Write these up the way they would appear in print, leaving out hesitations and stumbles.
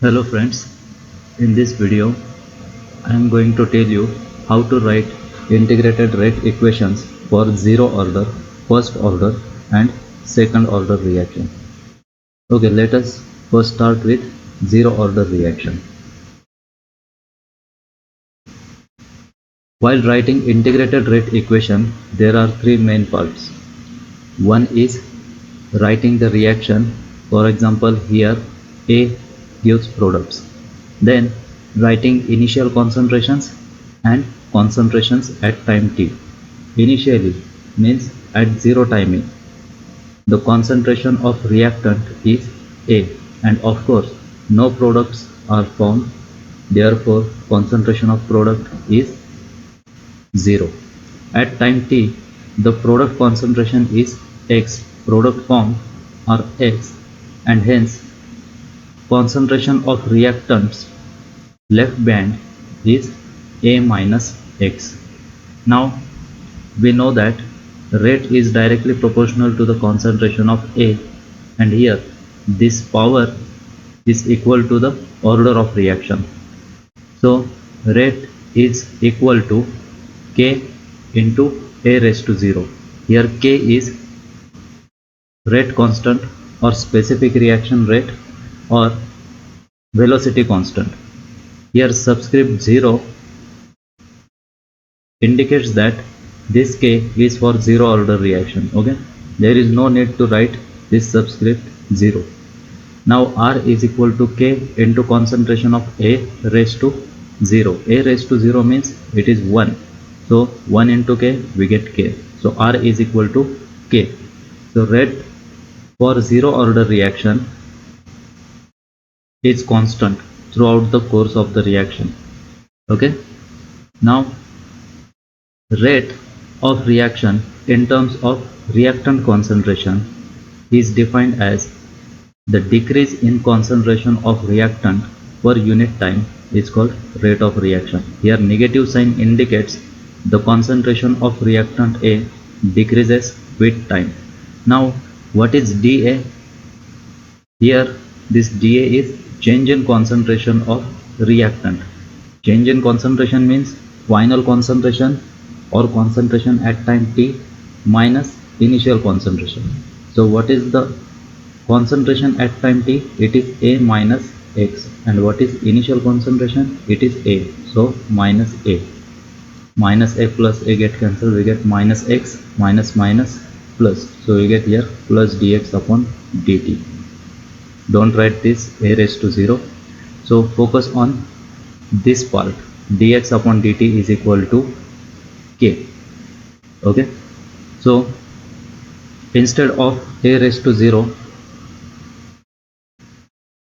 Hello friends, in this video I am going to tell you how to write integrated rate equations for zero order, first order and second order reaction. Okay, let us first start with zero order reaction. While writing integrated rate equation, there are three main parts. One is writing the reaction, for example here A gives products. Then writing initial concentrations and concentrations at time t. Initially means at zero timing. The concentration of reactant is A, and of course no products are formed, therefore concentration of product is 0. At time t, the product concentration is X, product formed are X, and hence concentration of reactants left band is A minus X. Now we know that rate is directly proportional to the concentration of A, and here this power is equal to the order of reaction. So rate is equal to K into A raised to 0. Here K is rate constant or specific reaction rate or velocity constant. Here subscript 0 indicates that this K is for zero order reaction. Okay, there is no need to write this subscript 0. Now R is equal to K into concentration of A raised to 0. A raised to 0 means it is 1. So 1 into K we get K. So R is equal to K. So rate for zero order reaction is constant throughout the course of the reaction. Okay. Now rate of reaction in terms of reactant concentration is defined as the decrease in concentration of reactant per unit time is called rate of reaction. Here negative sign indicates the concentration of reactant A decreases with time. Now what is dA? Here this dA is change in concentration of reactant. Change in concentration means final concentration or concentration at time t minus initial concentration. So what is the concentration at time t? It is A minus X. And what is initial concentration? It is A. So minus A. Minus A plus A get cancelled. We get minus X minus minus plus. So we get here plus dx upon dt. Don't write this A raised to 0. So focus on this part. Dx upon dt is equal to K. Okay. So instead of A raised to 0,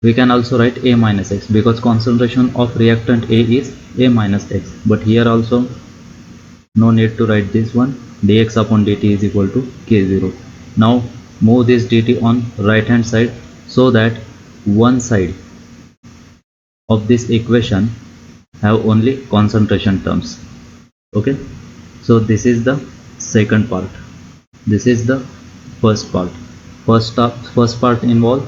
we can also write A minus X because concentration of reactant A is A minus X. But here also no need to write this one. Dx upon dt is equal to K0. Now move this dt on right hand side so that one side of this equation have only concentration terms. Okay. So this is the second part. This is the first part. First part involve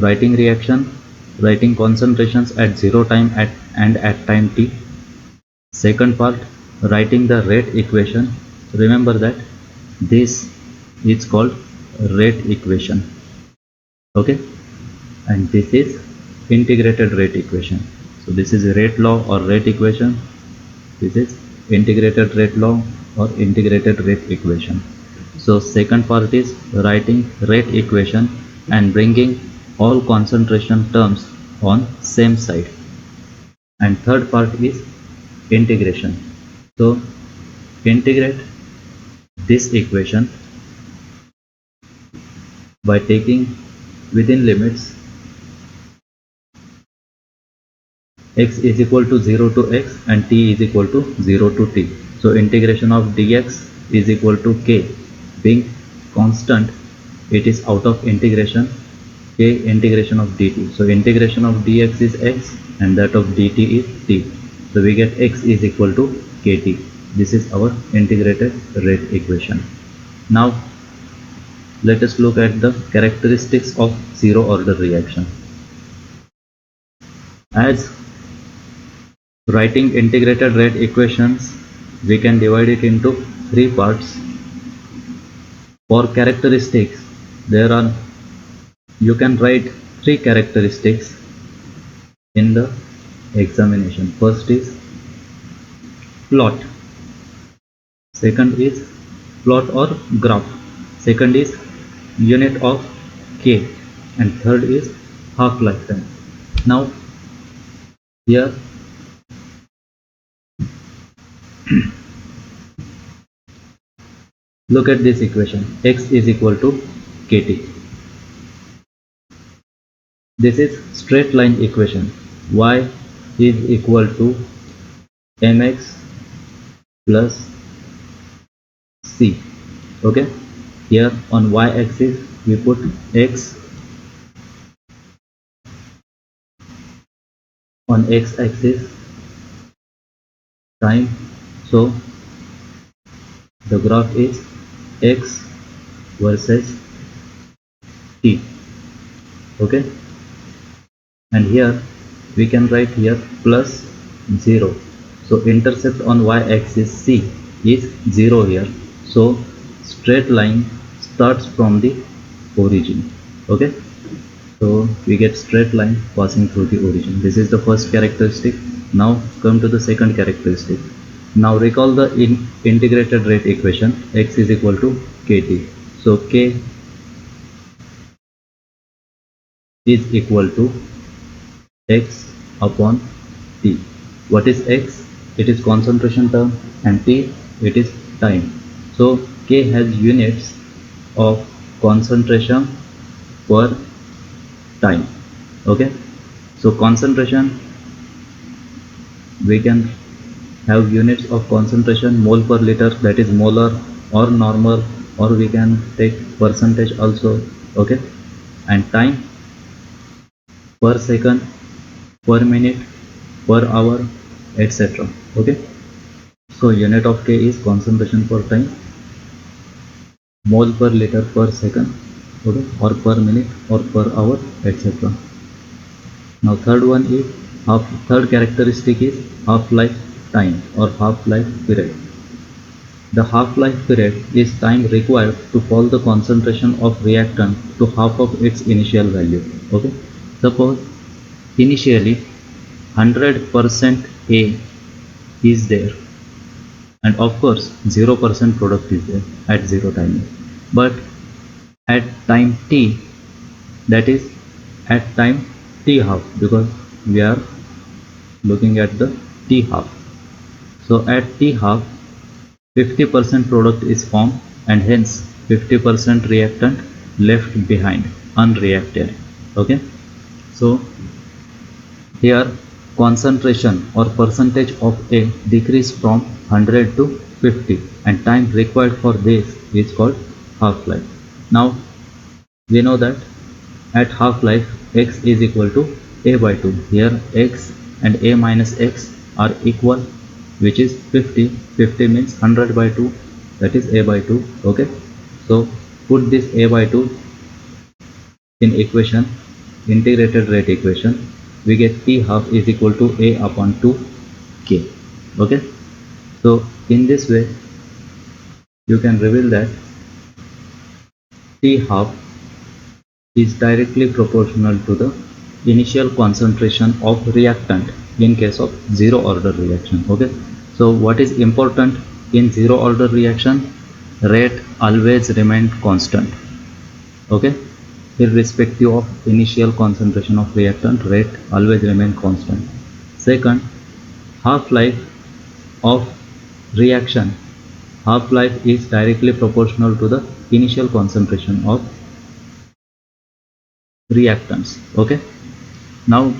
writing reaction, writing concentrations at zero time and at time t. Second part, writing the rate equation. Remember that this is called rate equation. Okay, and this is integrated rate equation. So this is rate law or rate equation. This is integrated rate law or integrated rate equation. So second part is writing rate equation and bringing all concentration terms on same side. And third part is integration. So integrate this equation by taking within limits x is equal to 0 to x and t is equal to 0 to t. So integration of dx is equal to k. Being constant, it is out of integration, k integration of dt. So integration of dx is x and that of dt is t. So we get x is equal to kt. This is our integrated rate equation. Now let us look at the characteristics of zero order reaction. As writing integrated rate equations, we can divide it into three parts. For characteristics, there are you can write three characteristics in the examination. First is plot, second is plot or graph, second is unit of k, and third is half lifetime. Now here look at this equation, x is equal to kt. This is straight line equation. Y is equal to mx plus c. Okay, here on y axis we put x, on x axis time, so the graph is x versus t. Okay, and here we can write here plus 0, so intercept on y axis c is 0 here, so straight line starts from the origin. Okay, so we get straight line passing through the origin. This is the first characteristic. Now come to the second characteristic. Now recall the integrated rate equation, x is equal to kt. So k is equal to x upon t. What is x? It is concentration term, and t, it is time. So k has units of concentration per time. Okay, so concentration, we can have units of concentration mole per liter, that is molar or normal, or we can take percentage also. Okay, and time per second, per minute, per hour, etc. Okay, so unit of k is concentration per time, mole per liter per second, okay, or per minute or per hour, etc. Now third characteristic is half-life time or half-life period. The half-life period is time required to fall the concentration of reactant to half of its initial value. Okay, suppose initially 100% A is there, and of course 0% product is there at 0 time, but at time t, that is at time t half, because we are looking at the t half, so at t half 50% product is formed, and hence 50% reactant left behind unreacted. Okay, so here concentration or percentage of A decrease from 100 to 50, and time required for this is called half-life. Now we know that at half-life x is equal to A by 2. Here x and A minus x are equal, which is 50. 50 means 100 by 2, that is A by 2. Okay, so put this A by 2 in equation, integrated rate equation, we get T half is equal to A upon 2k. Okay, so in this way you can reveal that T half is directly proportional to the initial concentration of reactant in case of zero order reaction. Okay, so what is important in zero order reaction? Rate always remain constant. Okay, irrespective of initial concentration of reactant, rate always remain constant. Second, half-life of reaction, half-life is directly proportional to the initial concentration of reactants. Okay, now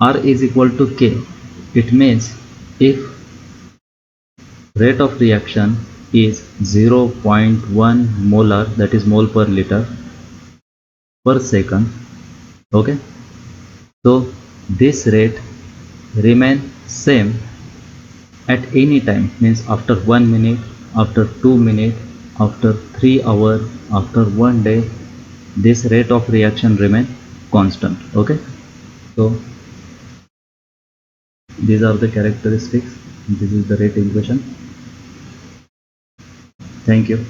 R is equal to K. It means if rate of reaction is 0.1 molar, that is mole per liter per second. Okay, so this rate remain same at any time, means after 1 minute, after 2 minutes, after 3 hours, after 1 day, this rate of reaction remain constant. Okay, So these are the characteristics. This is the rate equation. Thank you.